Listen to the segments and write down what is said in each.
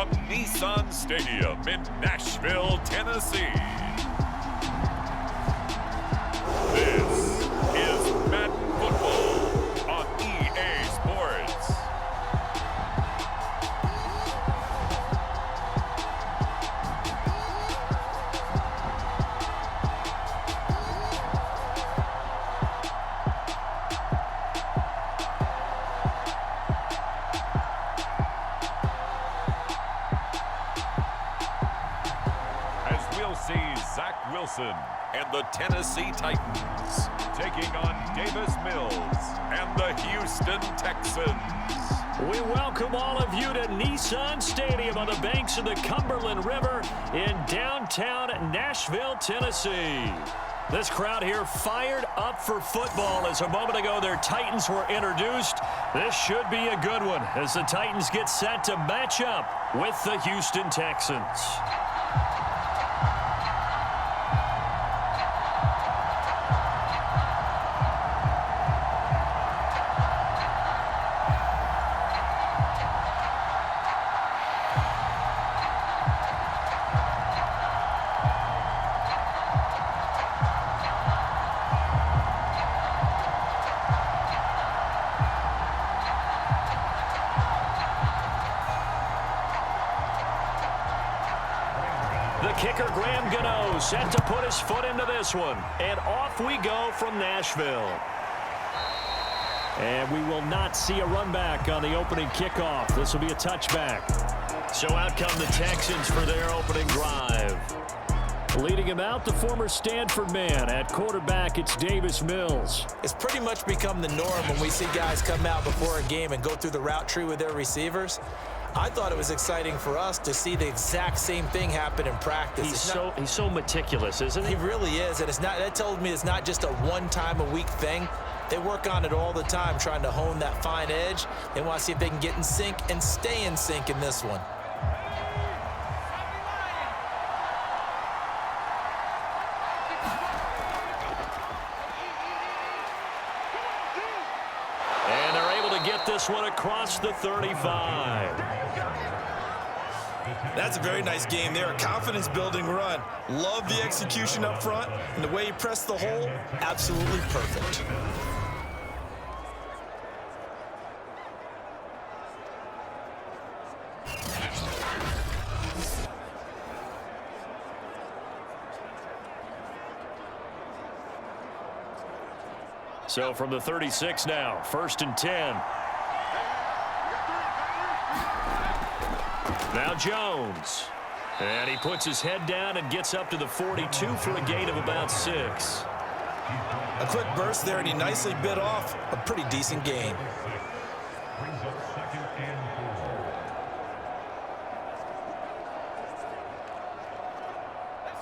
from Nissan Stadium in Nashville, Tennessee. This is Madden Football on EA Sports. Zach Wilson and the Tennessee Titans taking on Davis Mills and the Houston Texans. We welcome all of you to Nissan Stadium on the banks of the Cumberland River in downtown Nashville, Tennessee. This crowd here fired up for football as a moment ago their Titans were introduced. This should be a good one as the Titans get set to match up with the Houston Texans. Kicker Graham Gano set to put his foot into this one. And off we go from Nashville. And we will not see a run back on the opening kickoff. This will be a touchback. So out come the Texans for their opening drive. Leading him out, the former Stanford man. At quarterback, it's Davis Mills. It's pretty much become the norm when we see guys come out before a game and go through the route tree with their receivers. I thought it was exciting for us to see the exact same thing happen in practice. He's so meticulous, isn't he? He really is, and that tells me it's not just a one-time-a-week thing. They work on it all the time, trying to hone that fine edge. They want to see if they can get in sync and stay in sync in this one. And they're able to get this one across the 35. That's a very nice game there. A confidence-building run. Love the execution up front, and the way he pressed the hole, absolutely perfect. So from the 36 now, 1st and 10. Now Jones. And he puts his head down and gets up to the 42 for a gain of about 6. A quick burst there, and he nicely bit off a pretty decent gain.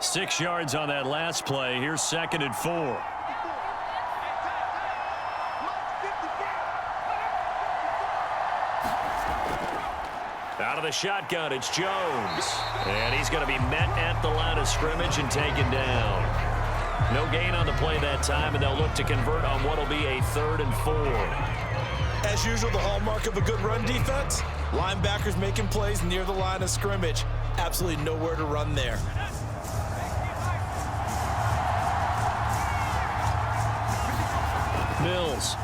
Six yards on that last play. Here's 2nd and 4. Out of the shotgun, it's Jones. And he's going to be met at the line of scrimmage and taken down. No gain on the play that time, and they'll look to convert on what will be a 3rd and 4. As usual, the hallmark of a good run defense, linebackers making plays near the line of scrimmage. Absolutely nowhere to run there. Mills.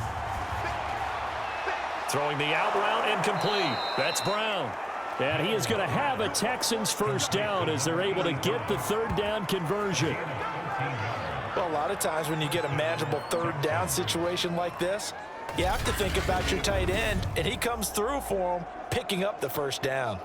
Throwing the out route incomplete. That's Brown. And he is going to have a Texans first down as they're able to get the 3rd down conversion. Well, a lot of times when you get a manageable 3rd down situation like this, you have to think about your tight end, and he comes through for him, picking up the 1st down.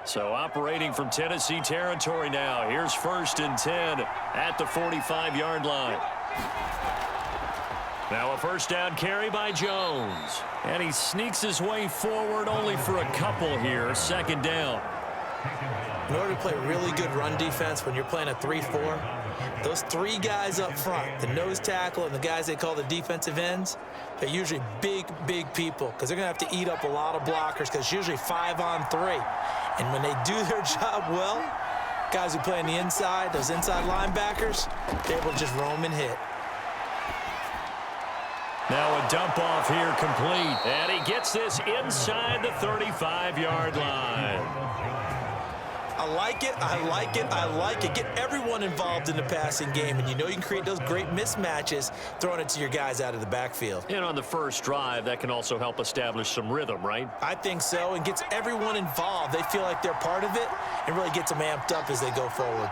So operating from Tennessee territory now. Here's 1st and 10 at the 45-yard line. Now a 1st down carry by Jones. And he sneaks his way forward only for a couple here. 2nd down. In order to play really good run defense when you're playing a 3-4, those 3 guys up front, the nose tackle and the guys they call the defensive ends, they're usually big people because they're going to have to eat up a lot of blockers because it's usually 5 on 3. And when they do their job well, Guys who play on the inside, those inside linebackers, they're able to just roam and hit. Now a dump off here complete. And he gets this inside the 35-yard line. I like it, I like it, I like it. Get everyone involved in the passing game, and you know you can create those great mismatches throwing it to your guys out of the backfield. And on the first drive, that can also help establish some rhythm, right? I think so, and gets everyone involved. They feel like they're part of it and really gets them amped up as they go forward.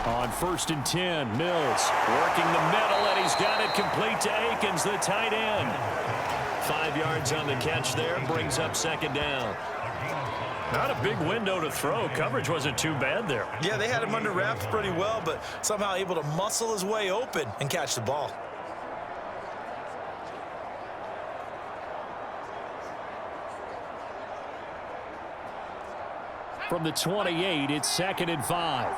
On 1st and 10, Mills working the middle, and he's got it complete to Akins, the tight end. 5 yards on the catch there, brings up 2nd down. Not a big window to throw. Coverage wasn't too bad there. Yeah, they had him under wraps pretty well, but somehow able to muscle his way open and catch the ball. From the 28, it's 2nd and 5.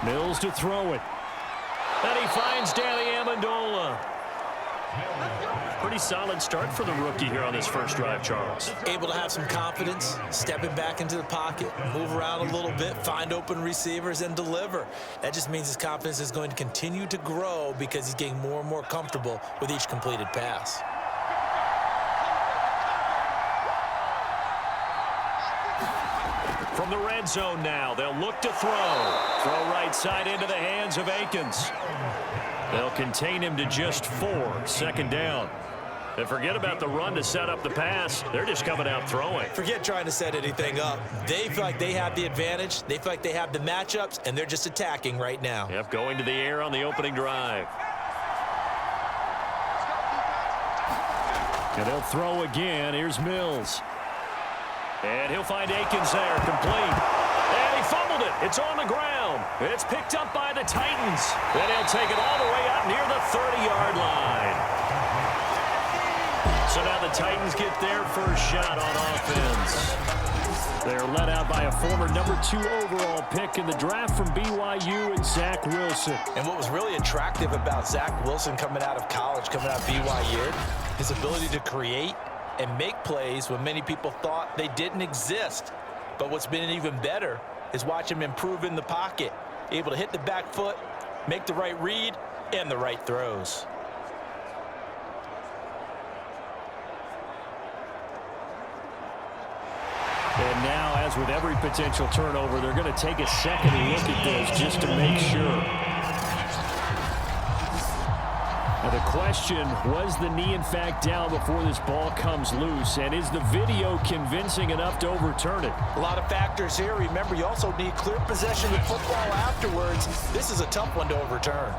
Mills to throw it. And he finds Danny Amendola. Pretty solid start for the rookie here on this first drive, Charles. Able to have some confidence, stepping back into the pocket, move around a little bit, find open receivers, and deliver. That just means his confidence is going to continue to grow because he's getting more and more comfortable with each completed pass. From the red zone now, they'll look to throw. Throw right side into the hands of Akins. They'll contain him to just 4, 2nd down. And forget about the run to set up the pass. They're just coming out throwing. Forget trying to set anything up. They feel like they have the advantage. They feel like they have the matchups, and they're just attacking right now. Yep, going to the air on the opening drive. And they'll throw again. Here's Mills. And he'll find Akins there, complete. And he fumbled it. It's on the ground. It's picked up by the Titans. Then he'll take it all the way out near the 30-yard line. So now the Titans get their first shot on offense. They're led out by a former number 2 overall pick in the draft from BYU and Zach Wilson. And what was really attractive about Zach Wilson coming out of college, coming out of BYU, his ability to create and make plays when many people thought they didn't exist. But what's been even better is watch him improve in the pocket, able to hit the back foot, make the right read, and the right throws. And now, as with every potential turnover, they're going to take a second look at this just to make sure. Now the question, was the knee in fact down before this ball comes loose? And is the video convincing enough to overturn it? A lot of factors here. Remember, you also need clear possession of football afterwards. This is a tough one to overturn.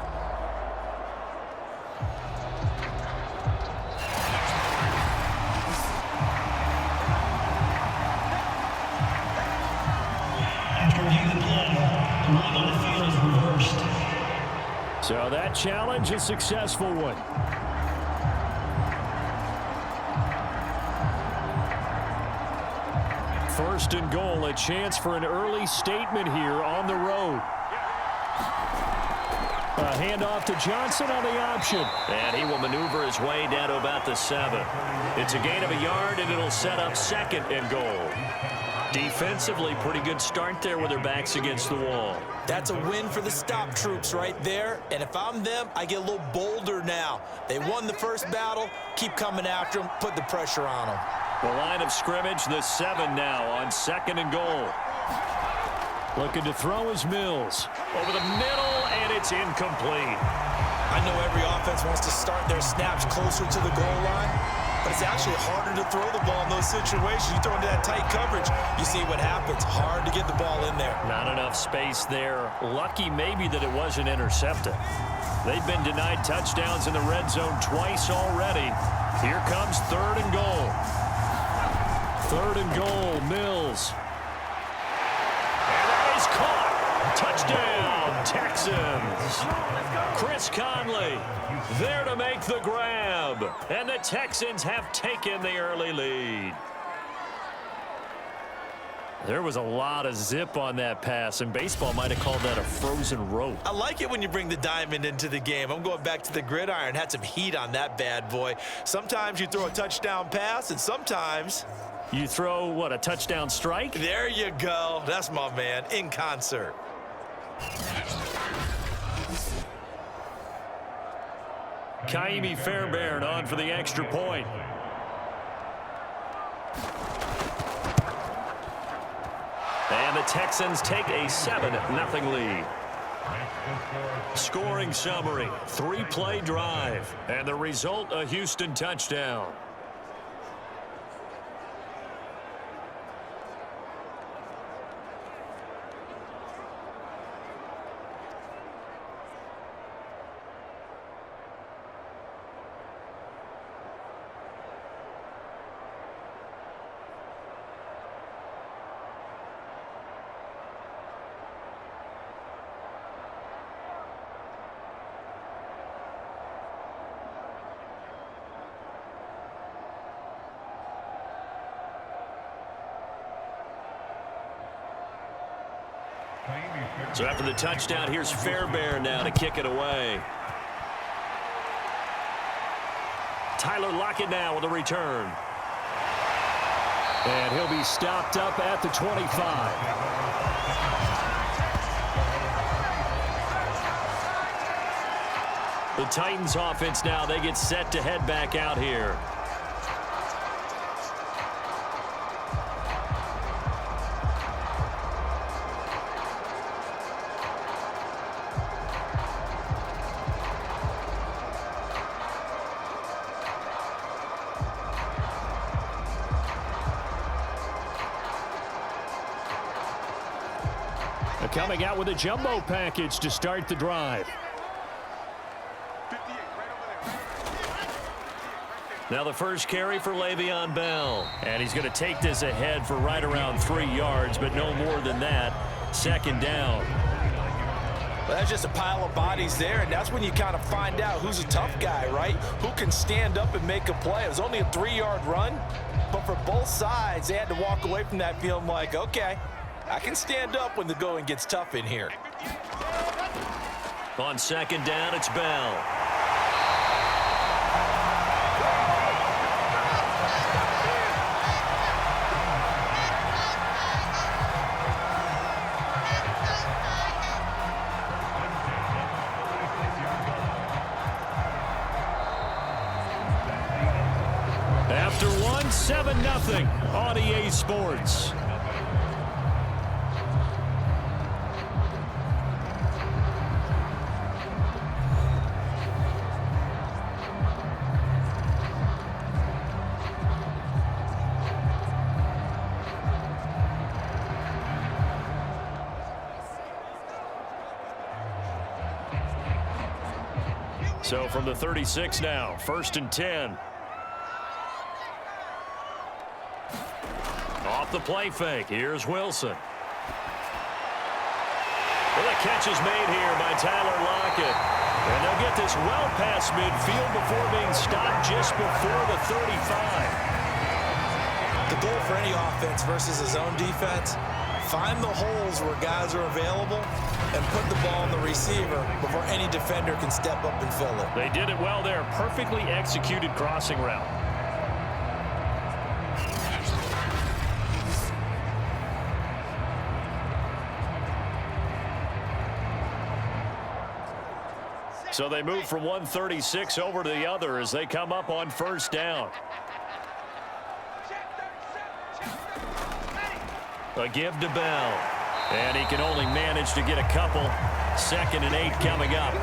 So that challenge, a successful one. First and goal, a chance for an early statement here on the road. A handoff to Johnson on the option. And he will maneuver his way down to about the 7. It's a gain of a yard, and it'll set up 2nd and goal. Defensively, pretty good start there with their backs against the wall. That's a win for the stop troops right there. And if I'm them, I get a little bolder now. They won the first battle. Keep coming after them. Put the pressure on them. The line of scrimmage, the 7 now on 2nd and goal. Looking to throw is Mills. Over the middle, and it's incomplete. I know every offense wants to start their snaps closer to the goal line, but it's actually harder to throw the ball in those situations. You throw into that tight coverage, you see what happens. Hard to get the ball in there. Not enough space there. Lucky maybe that it wasn't intercepted. They've been denied touchdowns in the red zone twice already. Here comes 3rd and goal. 3rd and goal, Mills. And that is caught. Touchdown, Texans. Chris Conley there to make the grab. And the Texans have taken the early lead. There was a lot of zip on that pass, and baseball might have called that a frozen rope. I like it when you bring the diamond into the game. I'm going back to the gridiron. Had some heat on that bad boy. Sometimes you throw a touchdown pass, and sometimes you throw, what, a touchdown strike? There you go. That's my man, in concert. Kaimi Fairbairn on for the extra point. And the Texans take a 7-0 lead. Scoring summary, 3-play drive, and the result, a Houston touchdown. So after the touchdown, here's Fairbairn now to kick it away. Tyler Lockett now with a return. And he'll be stopped up at the 25. The Titans offense now, they get set to head back out here. Coming out with a jumbo package to start the drive. Now the first carry for Le'Veon Bell. And he's going to take this ahead for right around 3 yards, but no more than that. Second down. Well, that's just a pile of bodies there, and that's when you kind of find out who's a tough guy, right? Who can stand up and make a play. It was only a 3-yard run, but for both sides, they had to walk away from that feeling like, okay, I can stand up when the going gets tough in here. On second down, it's Bell. After one, 7-0 on EA Sports. So from the 36 now, 1st and 10. Off the play fake, here's Wilson. Well, the catch is made here by Tyler Lockett. And they'll get this well past midfield before being stopped just before the 35. The goal for any offense versus his own defense, find the holes where guys are available and put the ball on the receiver before any defender can step up and fill it. They did it well there. Perfectly executed crossing route. So they move from 136 over to the other as they come up on first down. A give to Bell. And he can only manage to get a couple. 2nd and 8 coming up.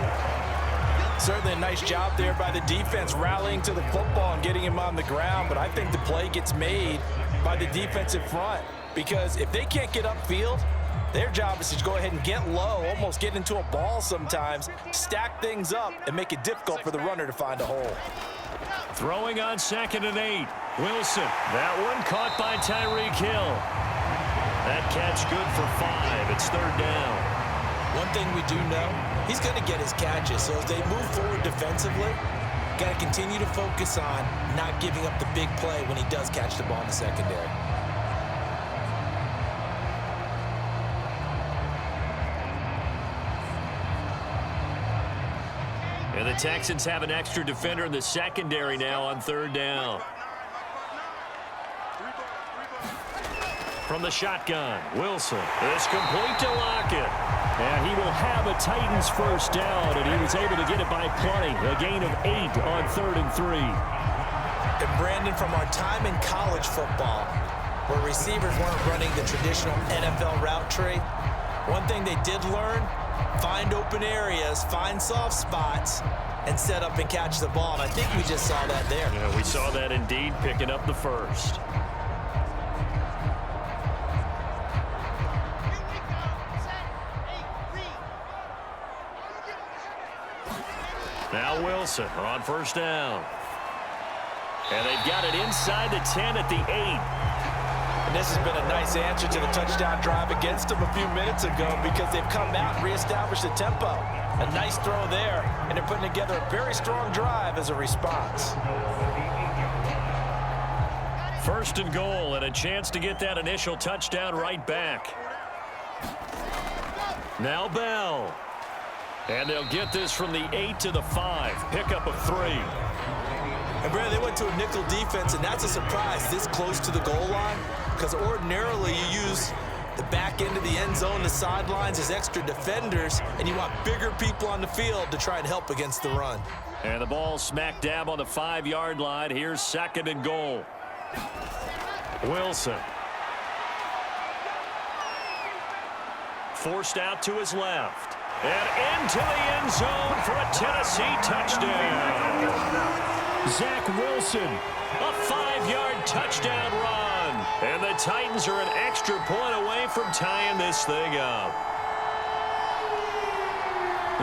Certainly a nice job there by the defense rallying to the football and getting him on the ground. But I think the play gets made by the defensive front. Because if they can't get upfield, their job is to go ahead and get low, almost get into a ball sometimes, stack things up, and make it difficult for the runner to find a hole. Throwing on 2nd and 8. Wilson. That one caught by Tyreek Hill. That catch good for 5. It's 3rd down. One thing we do know, he's going to get his catches. So as they move forward defensively, got to continue to focus on not giving up the big play when he does catch the ball in the secondary. And the Texans have an extra defender in the secondary now on third down. From the shotgun, Wilson is complete to Lockett. And he will have a Titans first down, and he was able to get it by plenty. A gain of 8 on 3rd and 3. And Brandon, from our time in college football, where receivers weren't running the traditional NFL route tree, one thing they did learn, find open areas, find soft spots, and set up and catch the ball. And I think we just saw that there. Yeah, we saw that indeed, picking up the first. Now Wilson on first down. And they've got it inside the 10 at the 8. And this has been a nice answer to the touchdown drive against them a few minutes ago because they've come out and reestablished the tempo. A nice throw there, and they're putting together a very strong drive as a response. First and goal, and a chance to get that initial touchdown right back. Now Bell. And they'll get this from the 8 to the 5. Pickup of 3. And Brandon, they went to a nickel defense, and that's a surprise this close to the goal line, because ordinarily you use the back end of the end zone, the sidelines as extra defenders, and you want bigger people on the field to try and help against the run. And the ball smack dab on the 5-yard line. Here's 2nd and goal. Wilson. Forced out to his left. And into the end zone for a Tennessee touchdown. Zach Wilson, a 5-yard touchdown run. And the Titans are an extra point away from tying this thing up.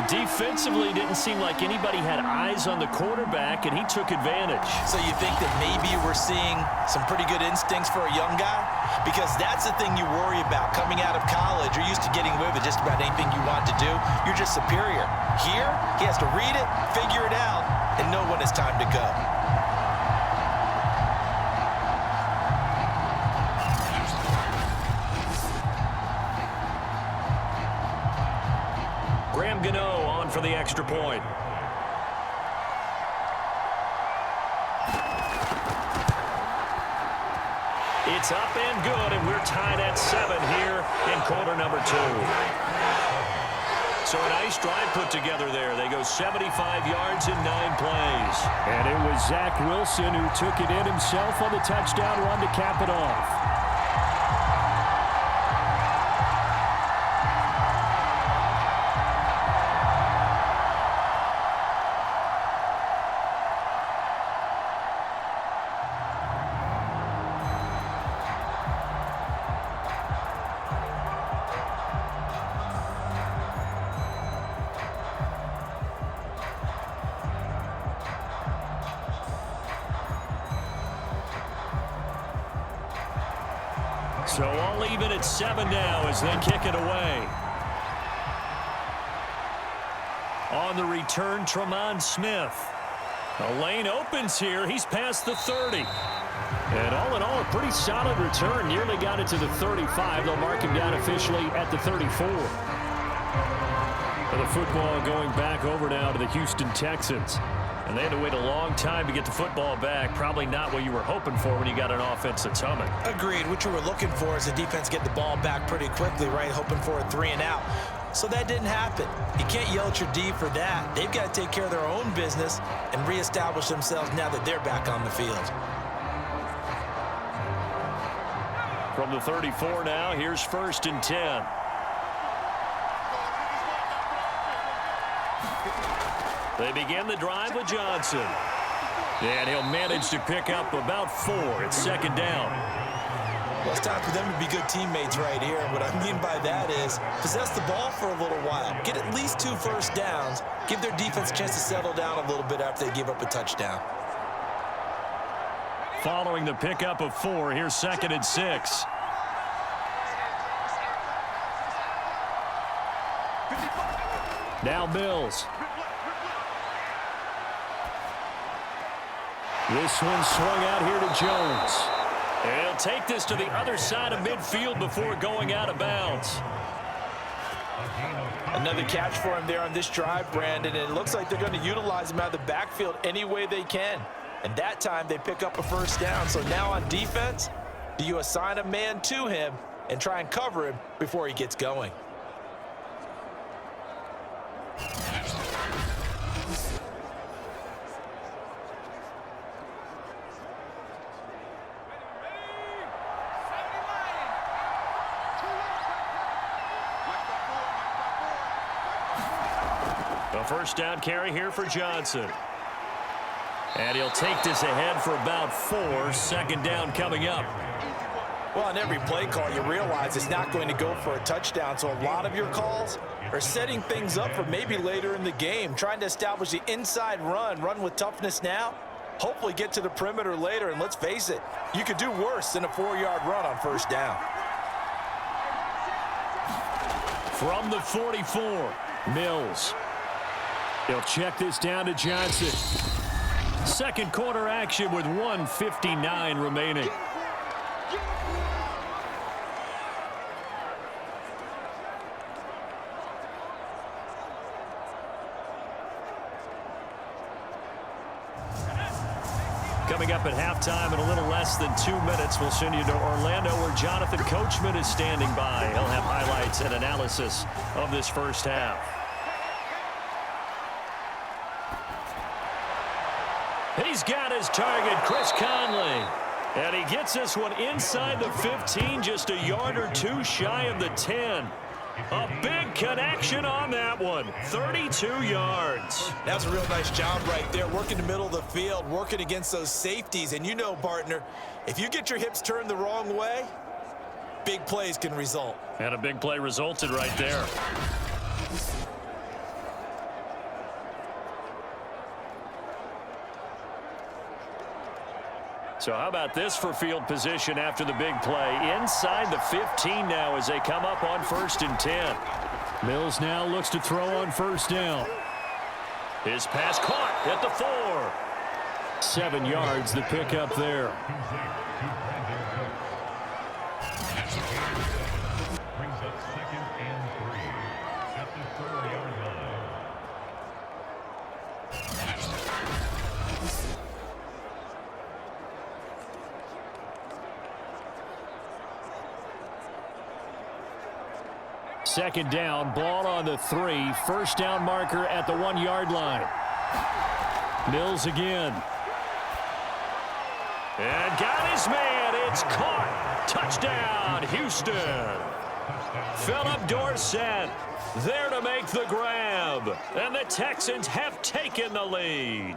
Defensively, didn't seem like anybody had eyes on the quarterback, and he took advantage. So you think that maybe we're seeing some pretty good instincts for a young guy? Because that's the thing you worry about. Coming out of college, you're used to getting away with just about anything you want to do. You're just superior. Here, he has to read it, figure it out, and know when it's time to go. On for the extra point. It's up and good, and we're tied at 7 here in quarter number 2. So a nice drive put together there. They go 75 yards in 9 plays. And it was Zach Wilson who took it in himself on the touchdown run to cap it off. So all even at 7 now as they kick it away. On the return, Tremont Smith. The lane opens here. He's past the 30. And all in all, a pretty solid return. Nearly got it to the 35. They'll mark him down officially at the 34. And the football going back over now to the Houston Texans. And they had to wait a long time to get the football back. Probably not what you were hoping for when you got an offense that's humming. Agreed. What you were looking for is the defense get the ball back pretty quickly, right? Hoping for a 3 and out. So that didn't happen. You can't yell at your D for that. They've got to take care of their own business and reestablish themselves now that they're back on the field. From the 34 now, here's 1st and 10. They begin the drive with Johnson. And he'll manage to pick up about 4. It's 2nd down. Well, it's time for them to be good teammates right here. And what I mean by that is possess the ball for a little while. Get at least 2 first downs. Give their defense a chance to settle down a little bit after they give up a touchdown. Following the pickup of 4, here's 2nd and 6. Now Mills. This one swung out here to Jones. And he'll take this to the other side of midfield before going out of bounds. Another catch for him there on this drive, Brandon, and it looks like they're going to utilize him out of the backfield any way they can. And that time they pick up a first down. So now on defense, do you assign a man to him and try and cover him before he gets going? A first down carry here for Johnson. And he'll take this ahead for about 4. Second down coming up. Well, on every play call, you realize it's not going to go for a touchdown. So a lot of your calls are setting things up for maybe later in the game, trying to establish the inside run with toughness now, hopefully get to the perimeter later. And let's face it, you could do worse than a 4-yard run on first down. From the 44, Mills. He'll check this down to Johnson. Second quarter action with 1:59 remaining. Coming up at halftime in a little less than 2 minutes, we'll send you to Orlando where Jonathan Coachman is standing by. He'll have highlights and analysis of this first half. He's got his target, Chris Conley. And he gets this one inside the 15, just a yard or two shy of the 10. A big connection on that one, 32 yards. That's a real nice job right there, working the middle of the field, working against those safeties. And you know, partner, if you get your hips turned the wrong way, big plays can result. And a big play resulted right there. So how about this for field position after the big play? Inside the 15 now as they come up on 1st and 10. Mills now looks to throw on first down. His pass caught at the 4. 7 yards the pick up there. Brings up 2nd and 3 at the 4-yard line. Second down, ball on the 3. First down marker at the 1-yard line. Mills again. And got his man. It's caught. Touchdown, Houston. Philip Dorsett there to make the grab. And the Texans have taken the lead.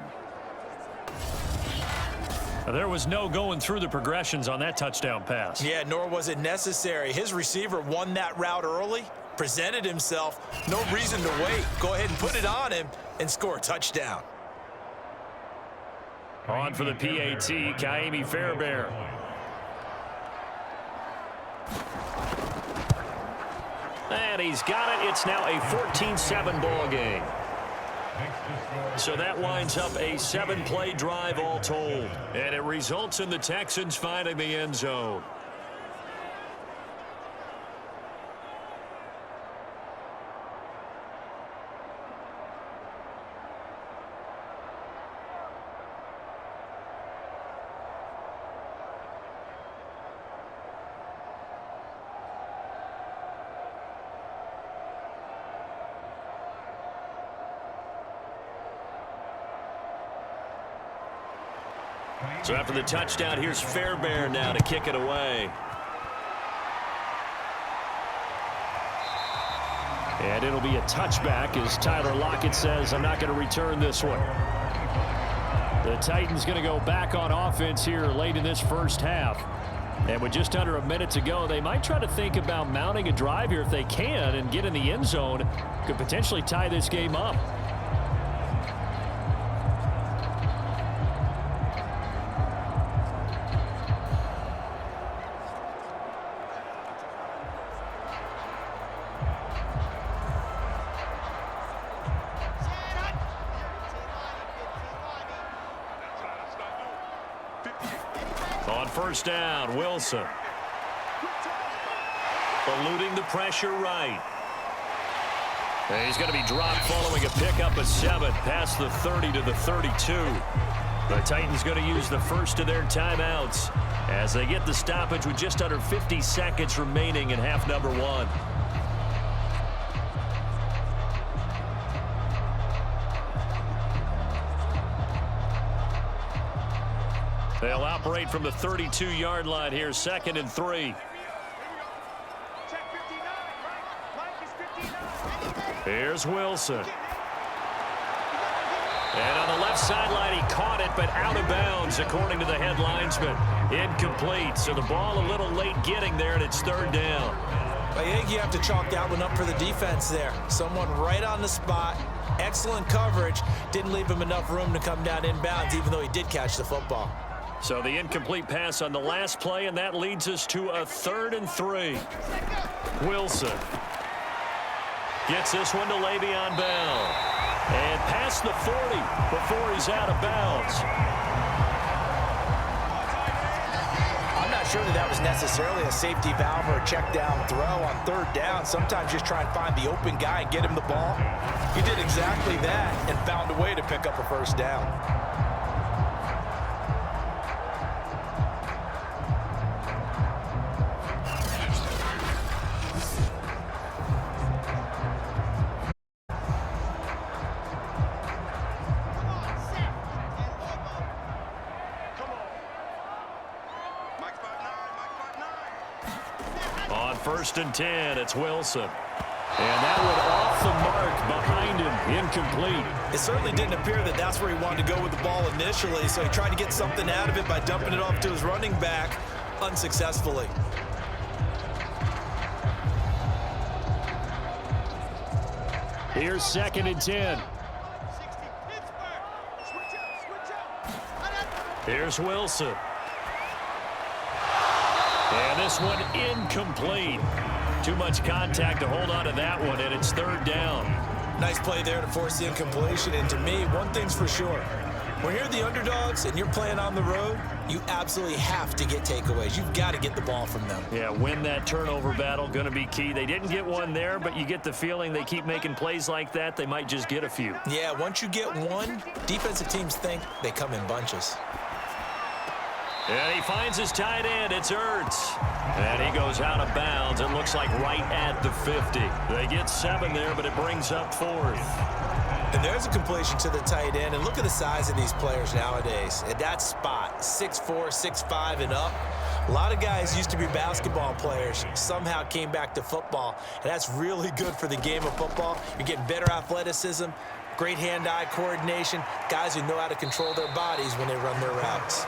There was no going through the progressions on that touchdown pass. Yeah, nor was it necessary. His receiver won that route early, presented himself. No reason to wait. Go ahead and put it on him and score a touchdown. On for the PAT, Kaimi Fairbairn. And he's got it. It's now a 14-7 ball game. So that winds up a 7-play drive all told. And it results in the Texans finding the end zone. So after the touchdown, here's Fairbairn now to kick it away. And it'll be a touchback as Tyler Lockett says, I'm not going to return this one. The Titans going to go back on offense here late in this first half. And with just under a minute to go, they might try to think about mounting a drive here if they can and get in the end zone. Could potentially tie this game up. On first down, Wilson. Eluding the pressure right. And he's going to be dropped following a pickup of 7 past the 30 to the 32. The Titans going to use the first of their timeouts as they get the stoppage with just under 50 seconds remaining in half number 1. They'll operate from the 32-yard line here, 2nd and 3. Here's Wilson. And on the left sideline, he caught it, but out of bounds, according to the head linesman. Incomplete, so the ball a little late getting there, and it's 3rd down. I think you have to chalk that one up for the defense there. Someone right on the spot, excellent coverage, didn't leave him enough room to come down inbounds, even though he did catch the football. So the incomplete pass on the last play, and that leads us to a 3rd and 3. Wilson gets this one to Le'Veon Bell. And past the 40 before he's out of bounds. I'm not sure that was necessarily a safety valve or a check down throw on 3rd down. Sometimes just try and find the open guy and get him the ball. He did exactly that and found a way to pick up a 1st down. On 1st and 10, it's Wilson. And that one off the mark behind him, incomplete. It certainly didn't appear that that's where he wanted to go with the ball initially, so he tried to get something out of it by dumping it off to his running back unsuccessfully. Here's 2nd and 10. Here's Wilson. And this one incomplete. Too much contact to hold on to that one, and it's 3rd down. Nice play there to force the incompletion, and to me, one thing's for sure. When you're the underdogs and you're playing on the road, you absolutely have to get takeaways. You've got to get the ball from them. Yeah, win that turnover battle, going to be key. They didn't get one there, but you get the feeling they keep making plays like that, they might just get a few. Yeah, once you get one, defensive teams think they come in bunches. And he finds his tight end. It's Ertz. And he goes out of bounds. It looks like right at the 50. They get 7 there, but it brings up 4th. And there's a completion to the tight end. And look at the size of these players nowadays. At that spot, 6'4", 6'5", and up. A lot of guys used to be basketball players, somehow came back to football. And that's really good for the game of football. You're getting better athleticism, great hand-eye coordination, guys who know how to control their bodies when they run their routes.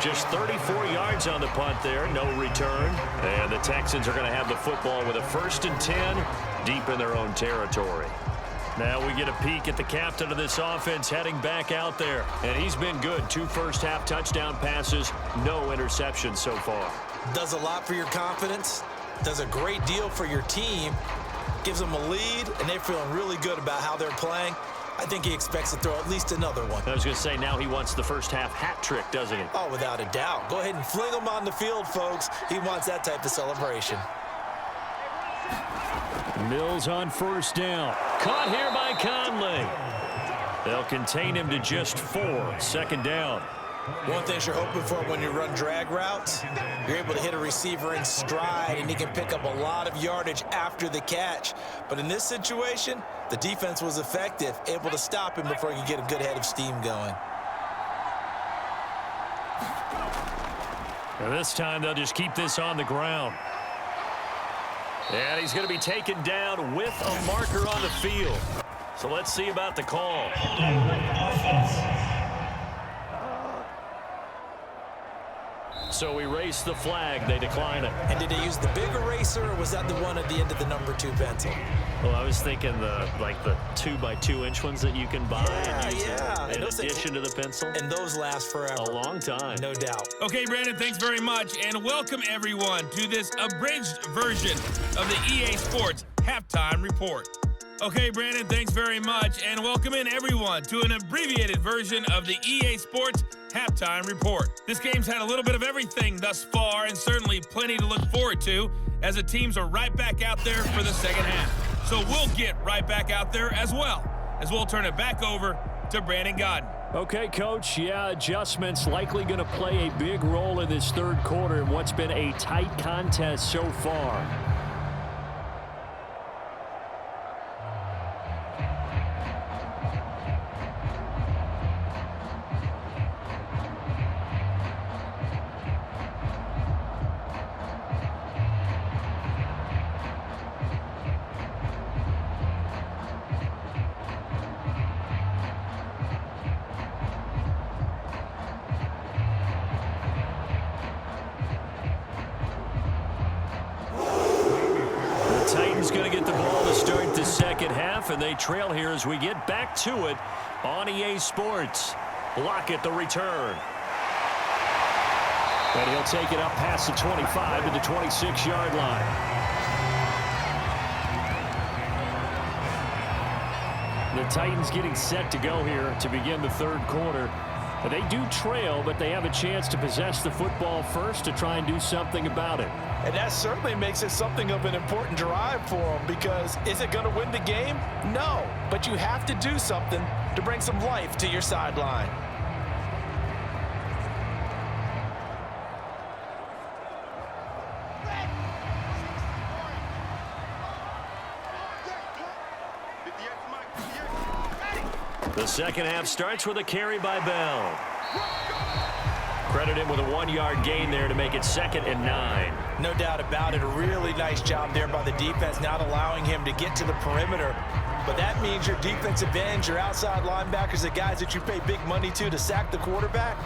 Just 34 yards on the punt there, no return. And the Texans are going to have the football with a 1st and 10 deep in their own territory. Now we get a peek at the captain of this offense heading back out there. And he's been good. 2 first-half touchdown passes, no interceptions so far. Does a lot for your confidence, does a great deal for your team, gives them a lead, and they're feeling really good about how they're playing. I think he expects to throw at least another one. I was going to say, now he wants the first-half hat trick, doesn't he? Oh, without a doubt. Go ahead and fling him on the field, folks. He wants that type of celebration. Mills on 1st down. Caught here by Conley. They'll contain him to just 4. 2nd down. One thing you're hoping for when you run drag routes, you're able to hit a receiver in stride, and he can pick up a lot of yardage after the catch. But in this situation, the defense was effective, able to stop him before he could get a good head of steam going. And this time, they'll just keep this on the ground. And he's going to be taken down with a marker on the field. So let's see about the call. So erase the flag. They decline it. And did they use the big eraser, or was that the one at the end of the number 2 pencil? Well, I was thinking the 2x2-inch ones that you can buy in addition to the pencil. And those last forever. A long time. No doubt. Okay, Brandon, thanks very much. And welcome, everyone, to this abridged version of the EA Sports Halftime Report. Okay, Brandon, thanks very much. And welcome in, everyone, to an abbreviated version of the EA Sports Halftime Report. This game's had a little bit of everything thus far, and certainly plenty to look forward to as the teams are right back out there for the second half. So we'll get right back out there as well, as we'll turn it back over to Brandon Godden. Okay, Coach, yeah, adjustments likely going to play a big role in this third quarter in what's been a tight contest so far. Going to get the ball to start the second half, and they trail here as we get back to it on EA Sports. Lockett the return. And he'll take it up past the 25 to the 26-yard line. The Titans getting set to go here to begin the third quarter. They do trail, but they have a chance to possess the football first to try and do something about it. And that certainly makes it something of an important drive for them, because is it going to win the game? No, but you have to do something to bring some life to your sideline. The second half starts with a carry by Bell. Credit him with a 1-yard gain there to make it 2nd and 9. No doubt about it. A really nice job there by the defense, not allowing him to get to the perimeter. But that means your defensive ends, your outside linebackers, the guys that you pay big money to sack the quarterback,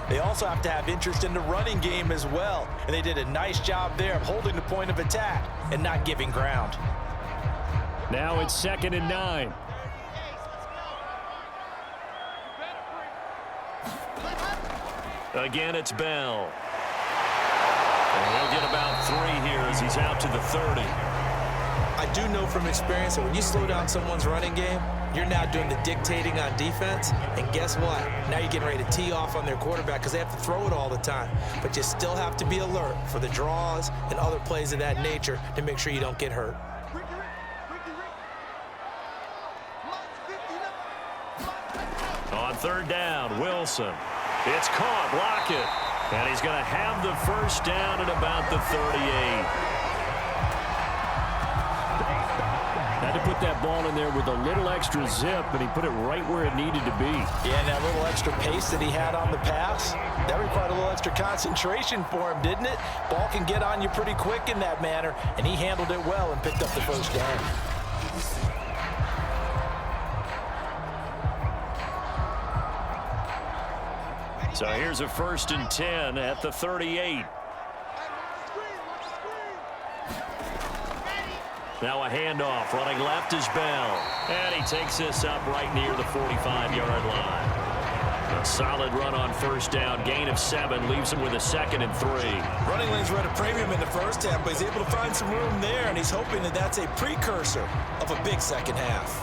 they also have to have interest in the running game as well. And they did a nice job there of holding the point of attack and not giving ground. Now it's 2nd and 9. Again, it's Bell. And he'll get about 3 here as he's out to the 30. I do know from experience that when you slow down someone's running game, you're now doing the dictating on defense. And guess what? Now you're getting ready to tee off on their quarterback because they have to throw it all the time. But you still have to be alert for the draws and other plays of that nature to make sure you don't get hurt. On 3rd down, Wilson. It's caught, Lockett. And he's going to have the first down at about the 38. Had to put that ball in there with a little extra zip, but he put it right where it needed to be. Yeah, and that little extra pace that he had on the pass, that required a little extra concentration for him, didn't it? Ball can get on you pretty quick in that manner, and he handled it well and picked up the first down. So here's a 1st and 10 at the 38. Now a handoff. Running left is Bell. And he takes this up right near the 45-yard line. A solid run on 1st down. Gain of 7 leaves him with a 2nd and 3. Running lanes were at a premium in the first half, but he's able to find some room there, and he's hoping that that's a precursor of a big second half.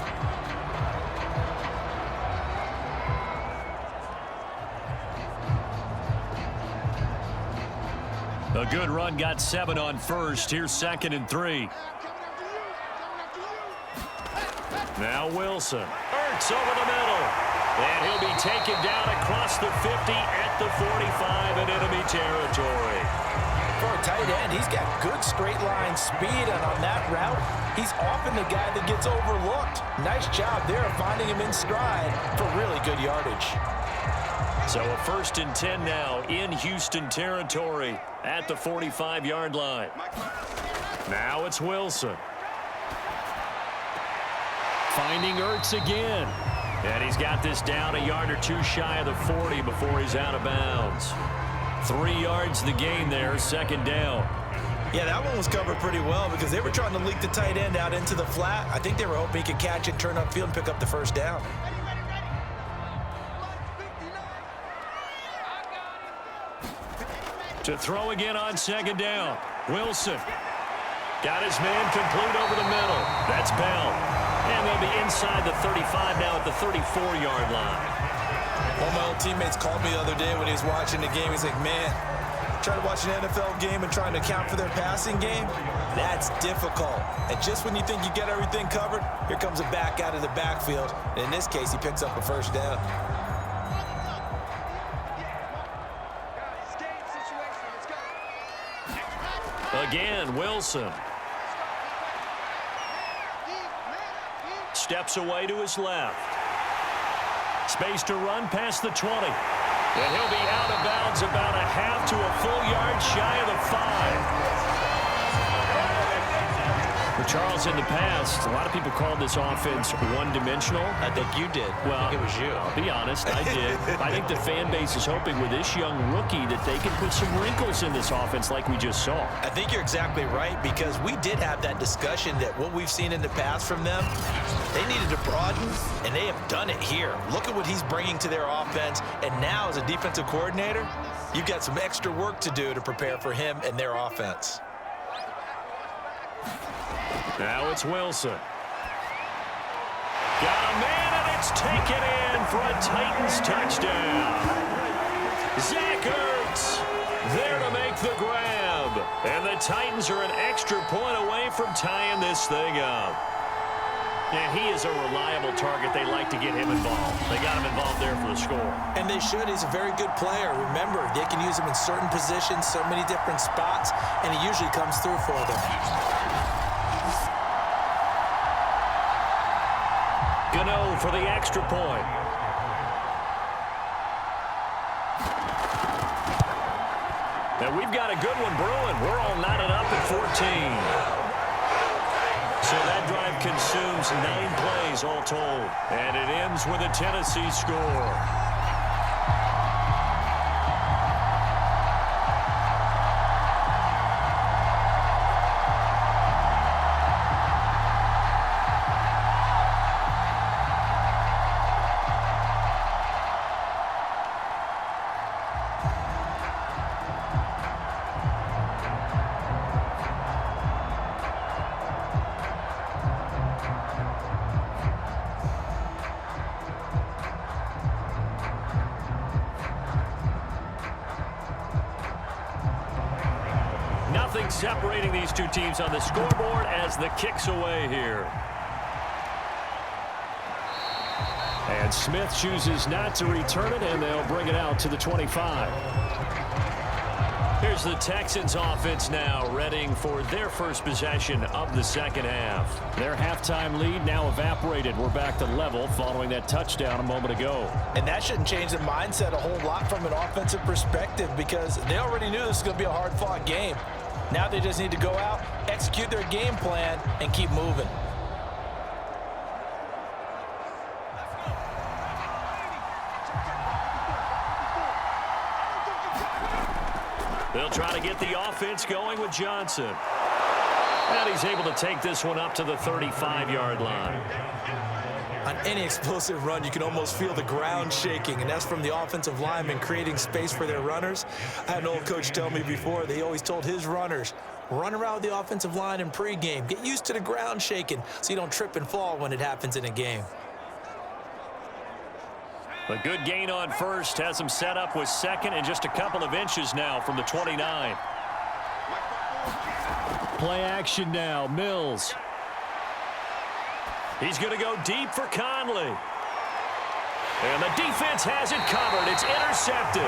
A good run, got 7 on 1st. Here's 2nd and 3. Now Wilson. Ertz over the middle. And he'll be taken down across the 50 at the 45 in enemy territory. For a tight end, he's got good straight line speed, and on that route, he's often the guy that gets overlooked. Nice job there of finding him in stride for really good yardage. So a 1st and 10 now in Houston territory at the 45-yard line. Now it's Wilson. Finding Ertz again. And he's got this down a yard or 2 shy of the 40 before he's out of bounds. 3 yards the gain there, 2nd down. Yeah, that one was covered pretty well because they were trying to leak the tight end out into the flat. I think they were hoping he could catch it, turn upfield, and pick up the first down. To throw again on 2nd down. Wilson got his man complete over the middle. That's Bell. And they'll be inside the 35 now at the 34-yard line. One of my old teammates called me the other day when he was watching the game. He's like, man, Trying to watch an NFL game and trying to account for their passing game, that's difficult. And just when you think you get everything covered, here comes a back out of the backfield. And in this case, he picks up a first down. Again, Wilson. Steps away to his left. Space to run past the 20. And he'll be out of bounds about a half to a full yard shy of the 5. For Charles, in the past, a lot of people called this offense one-dimensional. I think you did. Well, I think it was you. I'll be honest, I did. I think the fan base is hoping with this young rookie that they can put some wrinkles in this offense like we just saw. I think you're exactly right, because we did have that discussion that what we've seen in the past from them, they needed to broaden, and they have done it here. Look at what he's bringing to their offense, and now as a defensive coordinator, you've got some extra work to do to prepare for him and their offense. Now it's Wilson. Got a man, and it's taken in for a Titans touchdown. Zach Ertz there to make the grab. And the Titans are an extra point away from tying this thing up. And he is a reliable target. They like to get him involved. They got him involved there for the score. And they should. He's a very good player. Remember, they can use him in certain positions, so many different spots, and he usually comes through for them. Gano for the extra point. And we've got a good one brewing. We're all knotted up at 14. So that drive consumes 9 plays all told. And it ends with a Tennessee score. Nothing separating these two teams on the scoreboard as the kick's away here. And Smith chooses not to return it, and they'll bring it out to the 25. Here's the Texans offense now, readying for their first possession of the second half. Their halftime lead now evaporated. We're back to level following that touchdown a moment ago. And that shouldn't change the mindset a whole lot from an offensive perspective, because they already knew this was going to be a hard-fought game. Now they just need to go out, execute their game plan, and keep moving. They'll try to get the offense going with Johnson. And he's able to take this one up to the 35-yard line. On any explosive run, you can almost feel the ground shaking, and that's from the offensive linemen creating space for their runners. I had an old coach tell me before, they always told his runners, run around with the offensive line in pregame. Get used to the ground shaking so you don't trip and fall when it happens in a game. A good gain on first has him set up with second and just a couple of inches now from the 29. Play action now, Mills. He's going to go deep for Conley. And the defense has it covered. It's intercepted.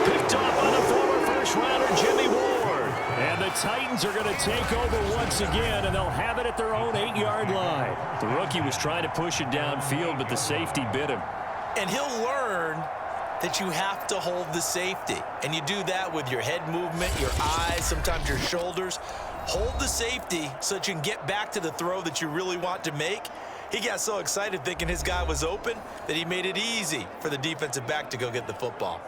Picked off by the former first-rounder Jimmy Ward. And the Titans are going to take over once again, and they'll have it at their own 8-yard line. The rookie was trying to push it downfield, but the safety bit him. And he'll learn that you have to hold the safety. And you do that with your head movement, your eyes, sometimes your shoulders. Hold the safety so that you can get back to the throw that you really want to make. He got so excited thinking his guy was open that he made it easy for the defensive back to go get the football.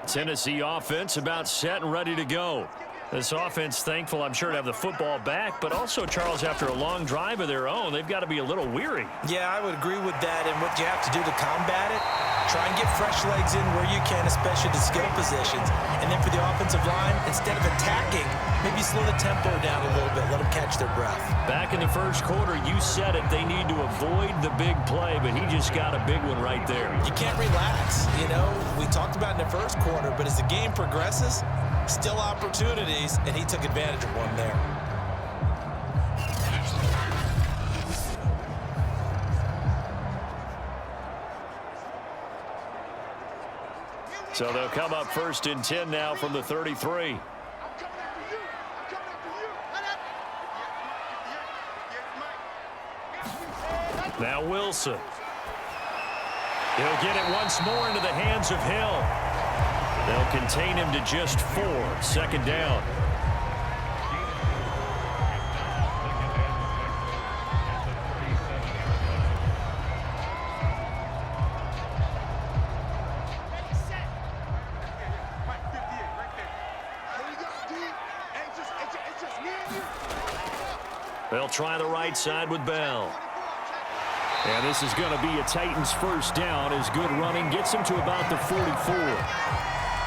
Tennessee offense about set and ready to go. This offense thankful, I'm sure, to have the football back, but also, Charles, after a long drive of their own, they've got to be a little weary. Yeah, I would agree with that, and what you have to do to combat it, Try and get fresh legs in where you can, especially the skill positions. And then for the offensive line, instead of attacking, maybe slow the tempo down a little bit. Let them catch their breath. Back in the first quarter, you said it. They need to avoid the big play, but he just got a big one right there. You can't relax. You know, we talked about in the first quarter, but as the game progresses, still opportunities, and he took advantage of one there. So they'll come up 1st and 10 now from the 33. Now Wilson. He'll get it once more into the hands of Hill. They'll contain him to just 4. 2nd down. They'll try the right side with Bell. And this is going to be a Titans 1st down as good running gets him to about the 44.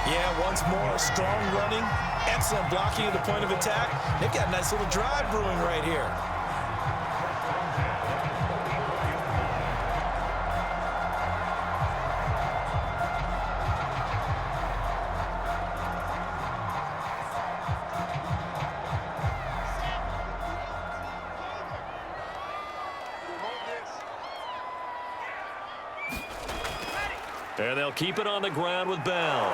Yeah, once more, strong running, excellent blocking at the point of attack. They've got a nice little drive brewing right here. And they'll keep it on the ground with Bell.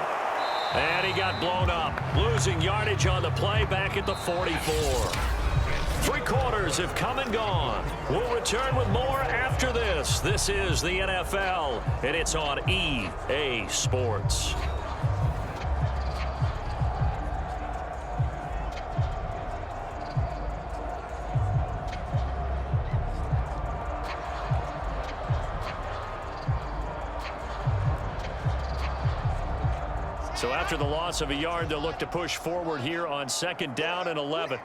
And he got blown up, losing yardage on the play back at the 44. 3 quarters have come and gone. We'll return with more after this. This is the NFL, and it's on EA Sports. So after the loss of a yard, they'll look to push forward here on 2nd down and 11.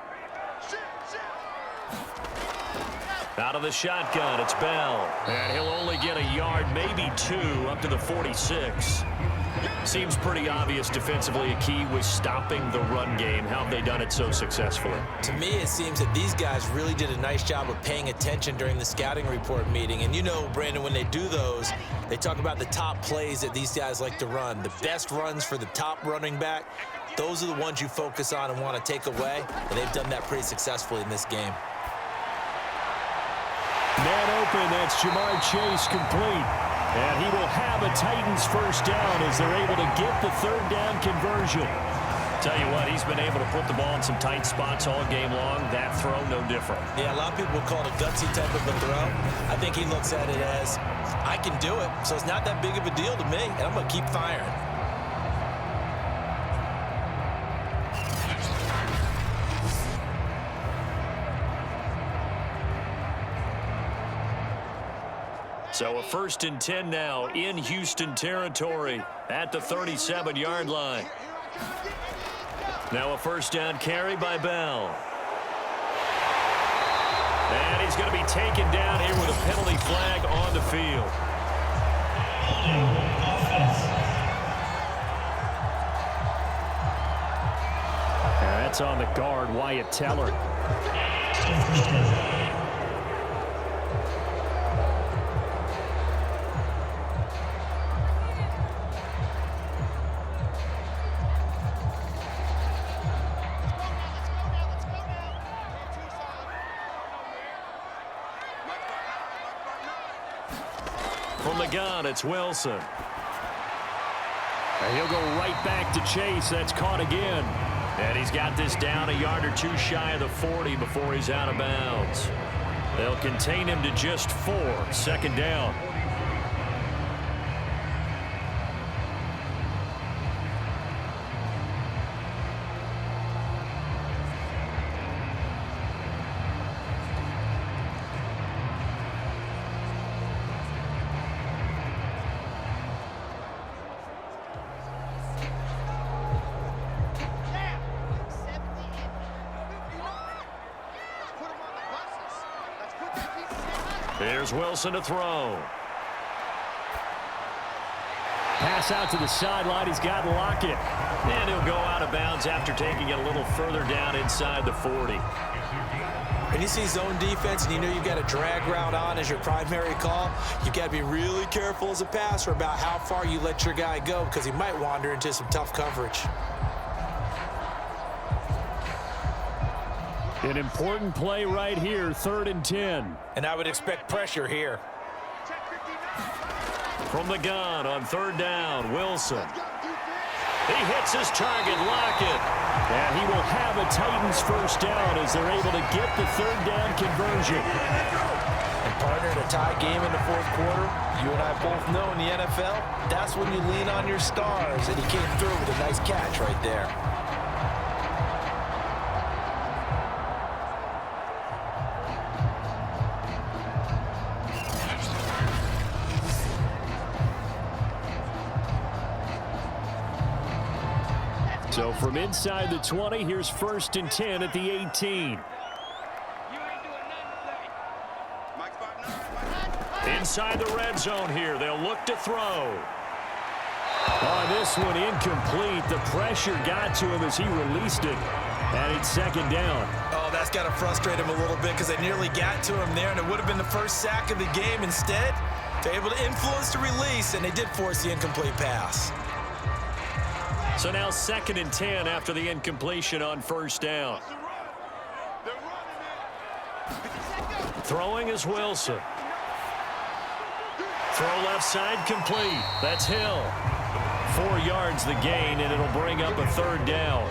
Out of the shotgun, it's Bell. And he'll only get a yard, maybe 2, up to the 46. Seems pretty obvious defensively a key was stopping the run game. How have they done it so successfully? To me, it seems that these guys really did a nice job of paying attention during the scouting report meeting. And you know, Brandon, when they do those, they talk about the top plays that these guys like to run. The best runs for the top running back, those are the ones you focus on and want to take away. And they've done that pretty successfully in this game. Man open, that's Jamar Chase complete. And he will have a Titans 1st down as they're able to get the 3rd down conversion. Tell you what, he's been able to put the ball in some tight spots all game long. That throw, no different. Yeah, a lot of people would call it a gutsy type of a throw. I think he looks at it as, I can do it, so it's not that big of a deal to me, and I'm going to keep firing. So a 1st and 10 now in Houston territory at the 37-yard line. Now a 1st down carry by Bell. And he's going to be taken down here with a penalty flag on the field. And that's on the guard, Wyatt Teller. From the gun, it's Wilson. And he'll go right back to Chase. That's caught again. And he's got this down a yard or 2 shy of the 40 before he's out of bounds. They'll contain him to just 4. 2nd down. Here's Wilson to throw. pass out to the sideline. He's got Lockett. And he'll go out of bounds after taking it a little further down inside the 40. When you see zone defense and you know you've got a drag route on as your primary call, you've got to be really careful as a passer about how far you let your guy go because he might wander into some tough coverage. An important play right here, 3rd and 10. And I would expect pressure here. From the gun on 3rd down, Wilson. He hits his target, Lockett. And he will have a Titans first down as they're able to get the 3rd down conversion. And partner, in a tie game in the 4th quarter, you and I both know in the NFL, that's when you lean on your stars. And he came through with a nice catch right there. So from inside the 20, here's 1st and 10 at the 18. Inside the red zone here, they'll look to throw. On this one, incomplete. The pressure got to him as he released it. And it's 2nd down. Oh, that's got to frustrate him a little bit because they nearly got to him there, and it would have been the first sack of the game. Instead, they're able to influence the release, and they did force the incomplete pass. So now 2nd and 10 after the incompletion on 1st down. Throwing is Wilson. Throw left side complete. That's Hill. 4 yards the gain, and it'll bring up a 3rd down.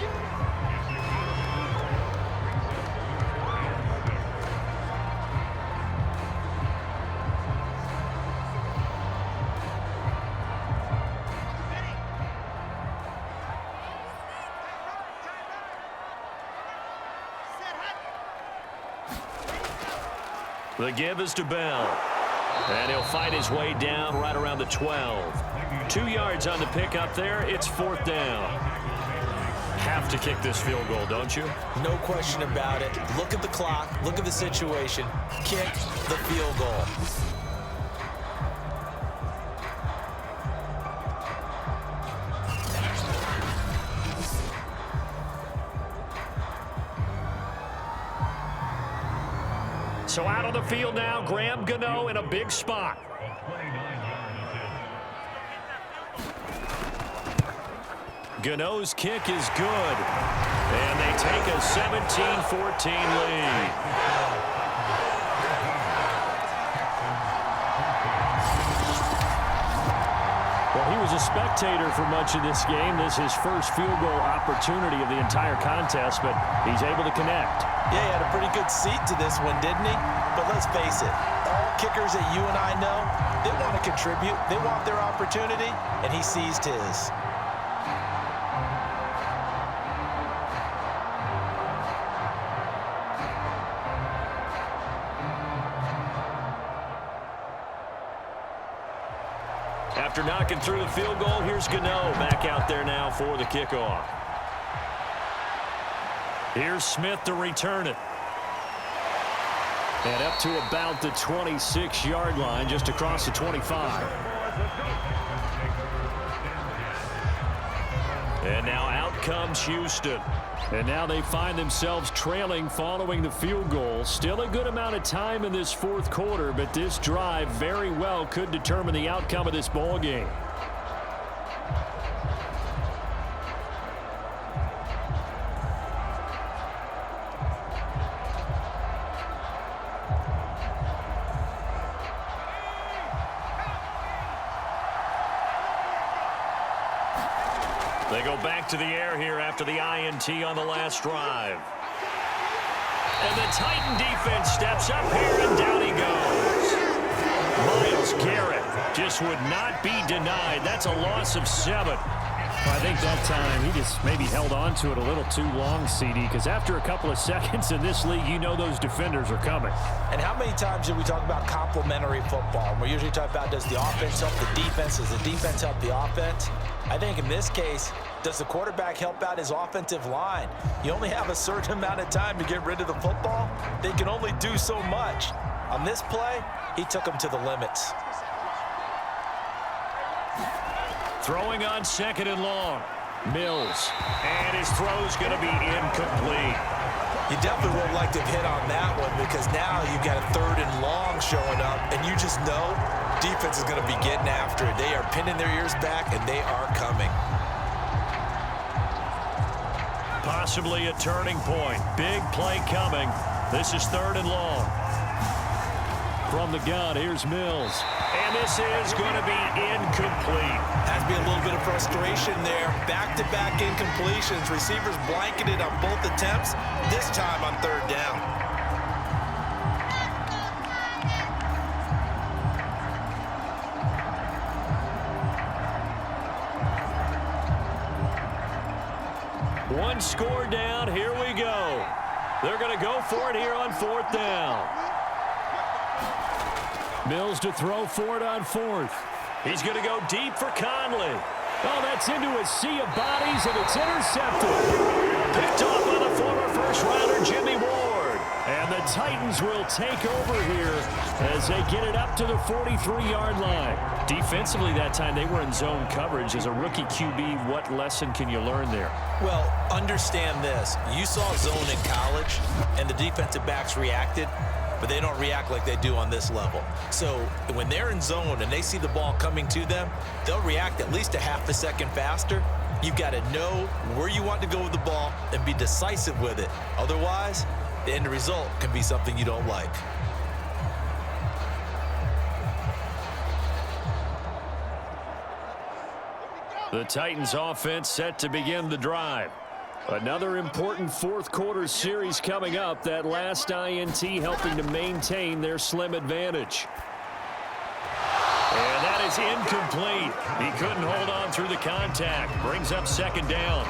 The give is to Bell. And he'll fight his way down right around the 12. 2 yards on the pickup there. It's 4th down. Have to kick this field goal, don't you? No question about it. Look at the clock. Look at the situation. Kick the field goal. So out on the field now, Graham Gano in a big spot. Gano's kick is good. And they take a 17-14 lead. Well, he was a spectator for much of this game. This is his first field goal opportunity of the entire contest, but he's able to connect. Yeah, he had a pretty good seat to this one, didn't he? But let's face it, all kickers that you and I know, they want to contribute. They want their opportunity, and he seized his. After knocking through the field goal, here's Gano back out there now for the kickoff. Here's Smith to return it. And up to about the 26-yard line, just across the 25. And now out comes Houston. And now they find themselves trailing following the field goal. Still a good amount of time in this 4th quarter, but this drive very well could determine the outcome of this ball game. They go back to the air here after the INT on the last drive. And the Titan defense steps up here, and down he goes. Myles Garrett just would not be denied. That's a loss of 7. I think that time he just maybe held on to it a little too long, CD, because after a couple of seconds in this league, you know those defenders are coming. And how many times do we talk about complementary football? We usually talk about, does the offense help the defense? Does the defense help the offense? I think in this case, does the quarterback help out his offensive line? You only have a certain amount of time to get rid of the football. They can only do so much. On this play, he took them to the limits. Throwing on 2nd and long. Mills. And his throw's going to be incomplete. You definitely would like to have hit on that one because now you've got a 3rd and long showing up, and you just know defense is going to be getting after it. They are pinning their ears back, and they are coming. Possibly a turning point. Big play coming. This is 3rd and long. From the gun, here's Mills. And this is going to be incomplete. Has to be a little bit of frustration there. Back-to-back incompletions. Receivers blanketed on both attempts, this time on 3rd down. One score down. Here we go. They're going to go for it here on 4th down. Mills to throw for it on 4th. He's going to go deep for Conley. Oh, that's into a sea of bodies, and it's intercepted. Picked off by the former first-rounder Jimmy Ward. And the Titans will take over here as they get it up to the 43-yard line. Defensively that time, they were in zone coverage. As a rookie QB, what lesson can you learn there? Well, understand this. You saw zone in college, and the defensive backs reacted, but they don't react like they do on this level. So when they're in zone and they see the ball coming to them, they'll react at least a half a second faster. You've got to know where you want to go with the ball and be decisive with it. Otherwise, the end result can be something you don't like. The Titans offense set to begin the drive. Another important 4th quarter series coming up. That last INT helping to maintain their slim advantage. And that is incomplete. He couldn't hold on through the contact. Brings up 2nd down.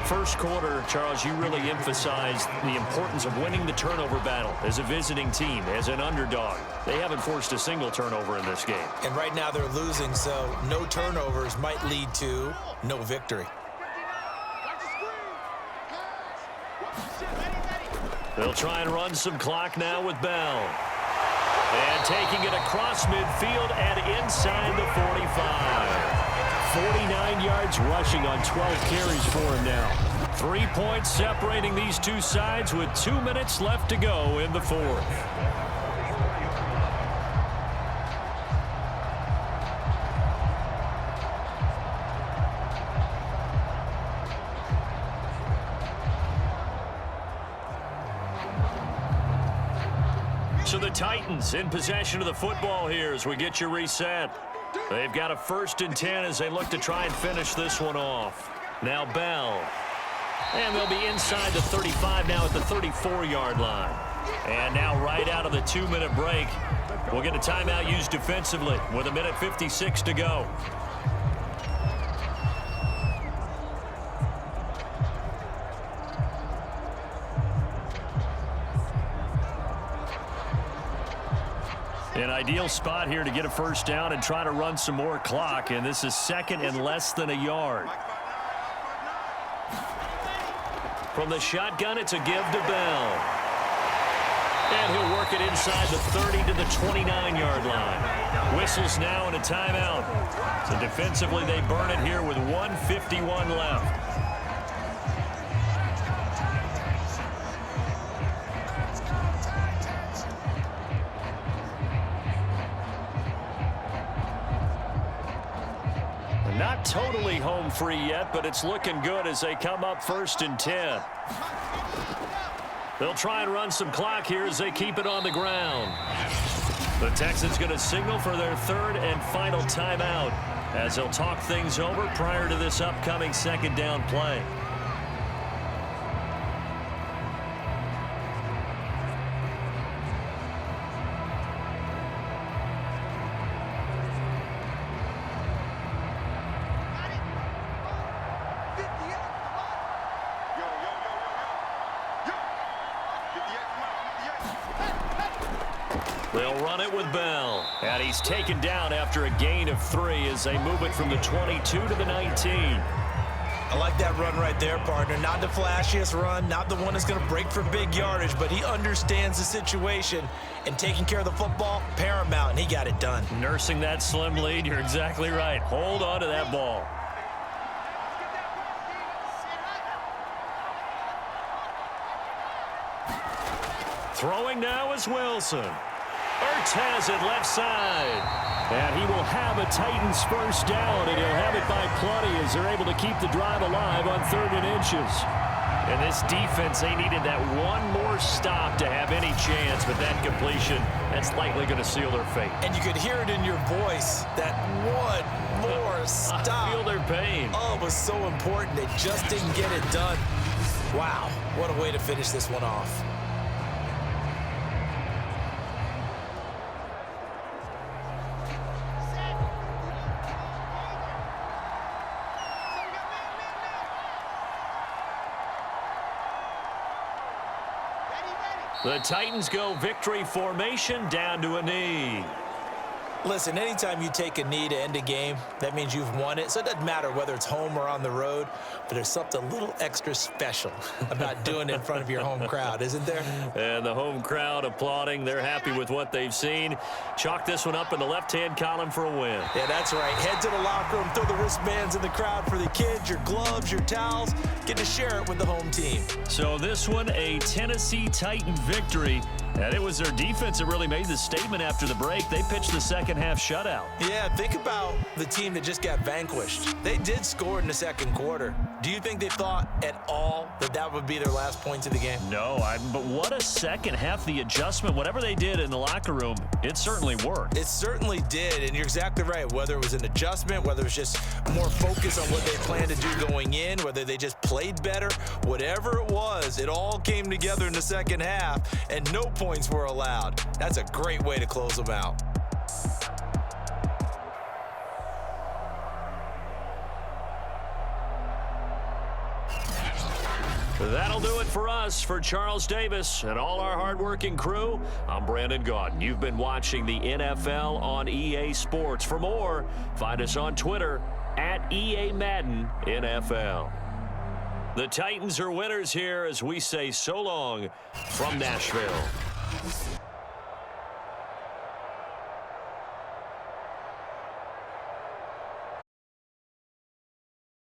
First quarter, Charles, you really emphasized the importance of winning the turnover battle as a visiting team, as an underdog. They haven't forced a single turnover in this game. And right now they're losing, so no turnovers might lead to no victory. They'll try and run some clock now with Bell. And taking it across midfield and inside the 45. 49 yards rushing on 12 carries for him now. 3 points separating these two sides with 2 minutes left to go in the 4th. So the Titans in possession of the football here as we get you reset. They've got a 1st and 10 as they look to try and finish this one off. Now Bell. And they'll be inside the 35 now at the 34-yard line. And now right out of the 2-minute break, we'll get a timeout used defensively with 1:56 to go. An ideal spot here to get a 1st down and try to run some more clock, and this is 2nd and less than a yard. From the shotgun, it's a give to Bell. And he'll work it inside the 30 to the 29-yard line. Whistles now and a timeout. So defensively, they burn it here with 1:51 left. Not totally home free yet, but it's looking good as they come up 1st and 10. They'll try and run some clock here as they keep it on the ground. The Texans going to signal for their 3rd and final timeout as they'll talk things over prior to this upcoming 2nd down play. They'll run it with Bell. And he's taken down after a gain of 3 as they move it from the 22 to the 19. I like that run right there, partner. Not the flashiest run, not the one that's going to break for big yardage, but he understands the situation, and taking care of the football, paramount, and he got it done. Nursing that slim lead, you're exactly right. Hold on to that ball. Throwing now is Wilson. Ertz has it left side. And he will have a Titans first down, and he'll have it by plenty as they're able to keep the drive alive on 3rd and inches. And this defense, they needed that one more stop to have any chance, but that completion, that's likely going to seal their fate. And you could hear it in your voice, that one more stop. I feel their pain. Oh, it was so important. They just didn't get it done. Wow, what a way to finish this one off. The Titans go victory formation down to a knee. Listen, anytime you take a knee to end a game, that means you've won it. So it doesn't matter whether it's home or on the road, but there's something a little extra special about doing it in front of your home crowd, isn't there? And the home crowd applauding. They're happy with what they've seen. Chalk this one up in the left-hand column for a win. Yeah, that's right. Head to the locker room, throw the wristbands in the crowd for the kids, your gloves, your towels. Get to share it with the home team. So this one, a Tennessee Titan victory. And it was their defense that really made the statement after the break. They pitched the second-half shutout. Yeah, think about the team that just got vanquished. They did score in the second quarter. Do you think they thought at all that that would be their last points of the game? No, but what a second half. The adjustment, whatever they did in the locker room, it certainly worked. It certainly did, and you're exactly right. Whether it was an adjustment, whether it was just more focus on what they planned to do going in, whether they just played better, whatever it was, it all came together in the second half, and no points were allowed. That's a great way to close them out. That'll do it for us. For Charles Davis and all our hardworking crew, I'm Brandon Gaudin. You've been watching the NFL on EA Sports. For more, find us on Twitter at EA Madden NFL. The Titans are winners here as we say so long from Nashville.